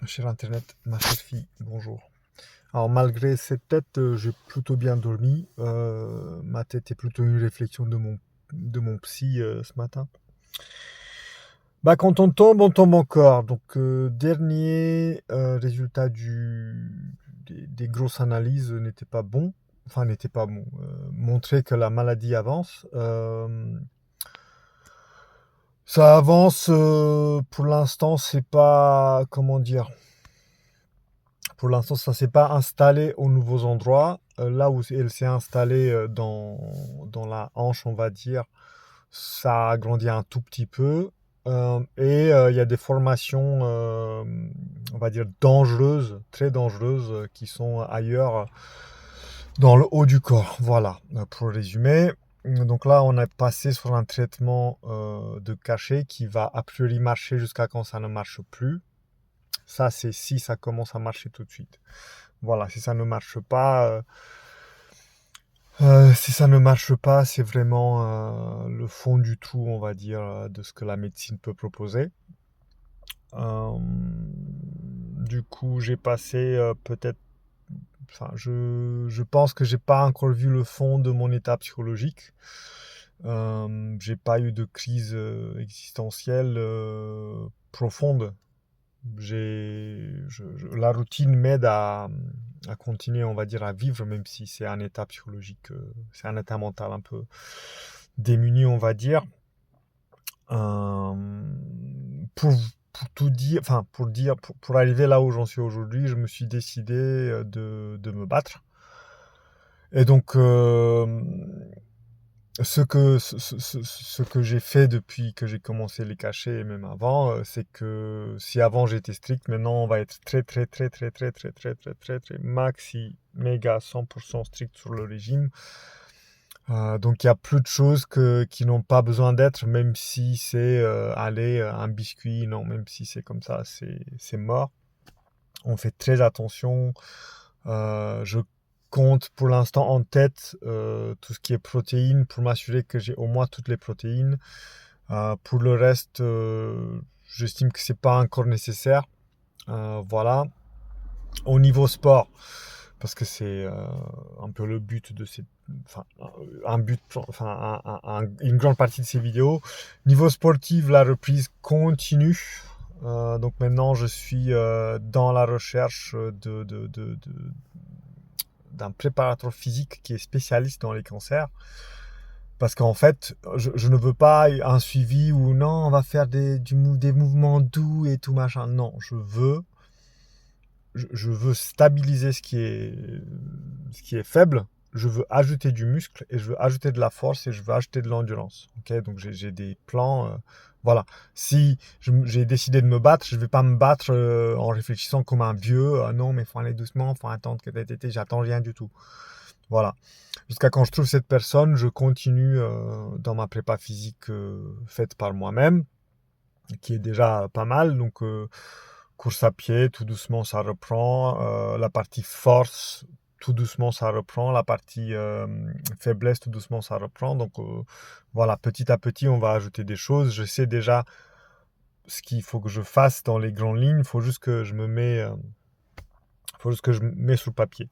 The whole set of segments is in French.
Cher Internet, ma chère fille, bonjour. Alors malgré cette tête, j'ai plutôt bien dormi. Ma tête est plutôt une réflexion de mon psy ce matin. Bah quand on tombe encore. Donc dernier résultat des grosses analyses n'était pas bon. Enfin n'était pas bon. Montrait que la maladie avance. Ça avance. Pour l'instant, c'est pas comment dire. Pour l'instant, ça s'est pas installé aux nouveaux endroits. Là où elle s'est installée dans la hanche, on va dire, ça a grandi un tout petit peu. Il y a des formations, on va dire, dangereuses, très dangereuses, qui sont ailleurs dans le haut du corps. Voilà, pour résumer. Donc là, on est passé sur un traitement de cachet qui va a priori marcher jusqu'à quand ça ne marche plus. Ça, c'est si ça commence à marcher tout de suite. Voilà, si ça ne marche pas, c'est vraiment le fond du trou, on va dire, de ce que la médecine peut proposer. Du coup, j'ai passé peut-être, enfin, je pense que j'ai pas encore vu le fond de mon état psychologique. J'ai pas eu de crise existentielle profonde. La routine m'aide à continuer, on va dire, à vivre, même si c'est un état psychologique, c'est un état mental un peu démuni, on va dire. Euh, pour, pour tout dire, enfin, pour arriver là où j'en suis aujourd'hui, je me suis décidé de me battre. Et donc, ce que j'ai fait depuis que j'ai commencé les cachets et même avant, c'est que si avant j'étais strict, maintenant on va être très très très très très très très très très très maxi méga 100% strict sur le régime. Donc il y a plus de choses qui n'ont pas besoin d'être, même si c'est aller un biscuit, non, même si c'est comme ça, c'est mort. On fait très attention. Je compte pour l'instant en tête tout ce qui est protéines pour m'assurer que j'ai au moins toutes les protéines. Pour le reste, j'estime que c'est pas encore nécessaire. Voilà. Au niveau sport, parce que c'est un peu le but de ces, enfin, un but, enfin, une grande partie de ces vidéos. Niveau sportif, la reprise continue. Donc maintenant, je suis dans la recherche d'un préparateur physique qui est spécialiste dans les cancers. Parce qu'en fait, je ne veux pas un suivi où non, on va faire des mouvements doux et tout machin. Non, je veux stabiliser ce qui est faible. Je veux ajouter du muscle et je veux ajouter de la force et je veux ajouter de l'endurance. Ok, donc j'ai des plans. Voilà. Si j'ai décidé de me battre, je ne vais pas me battre en réfléchissant comme un vieux. Non, mais faut aller doucement, faut attendre que j'attends rien du tout. Voilà. Jusqu'à quand je trouve cette personne, je continue dans ma prépa physique faite par moi-même, qui est déjà pas mal. Donc, course à pied, tout doucement, ça reprend. La partie force, tout doucement, ça reprend. La partie faiblesse, tout doucement, ça reprend. Donc, voilà, petit à petit, on va ajouter des choses. Je sais déjà ce qu'il faut que je fasse dans les grandes lignes. Il faut juste que je me mets sur le papier.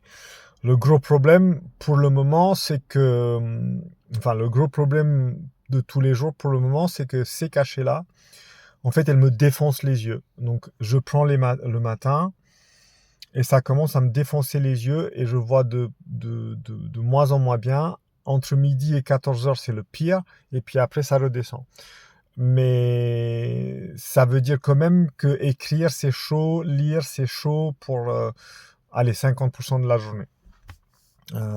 Le gros problème pour le moment, c'est que, enfin, le gros problème de tous les jours pour le moment, c'est que ces cachets-là, en fait, elles me défoncent les yeux. Donc, je prends le matin et ça commence à me défoncer les yeux et je vois de moins en moins bien. Entre midi et 14h, c'est le pire et puis après, ça redescend. Mais ça veut dire quand même que écrire, c'est chaud, lire, c'est chaud pour, allez, 50% de la journée.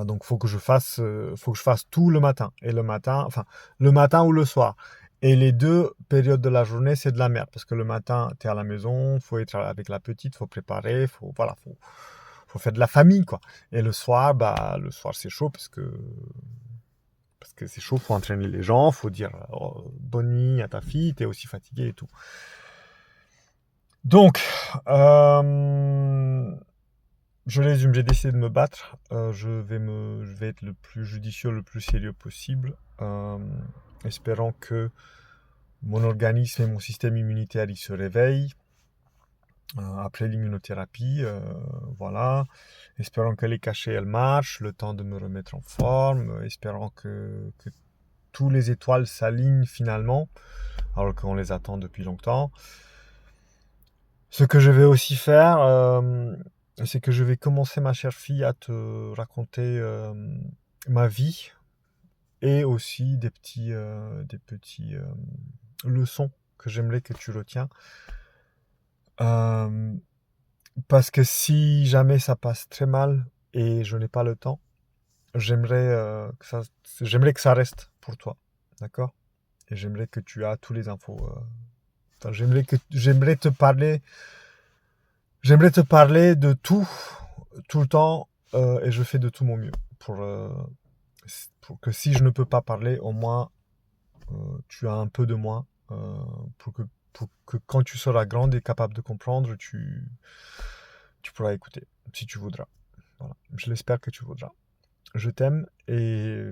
Donc faut que je fasse tout le matin et le matin ou le soir. Et les deux périodes de la journée, c'est de la merde parce que le matin, tu es à la maison, faut être avec la petite, faut préparer, faut faire de la famille quoi. Et le soir c'est chaud parce que c'est chaud, faut entraîner les gens, faut dire bonne nuit à ta fille, tu es aussi fatigué et tout. Donc je résume, j'ai décidé de me battre. Je vais être le plus judicieux, le plus sérieux possible, espérant que mon organisme et mon système immunitaire ils se réveillent. après l'immunothérapie, voilà. Espérons que les cachets, elles marchent, le temps de me remettre en forme, espérant que tous les étoiles s'alignent finalement, alors qu'on les attend depuis longtemps. Ce que je vais aussi faire, c'est que je vais commencer, ma chère fille, à te raconter ma vie et aussi des petits leçons que j'aimerais que tu retiens. Euh, Parce que si jamais ça passe très mal et je n'ai pas le temps, j'aimerais que ça reste pour toi, d'accord? Et j'aimerais que tu aies tous les infos. Enfin, j'aimerais te parler de tout le temps, et je fais de tout mon mieux pour que si je ne peux pas parler, au moins tu as un peu de moi, pour que quand tu seras grande et capable de comprendre, tu pourras écouter si tu voudras. Voilà. Je l'espère que tu voudras. Je t'aime et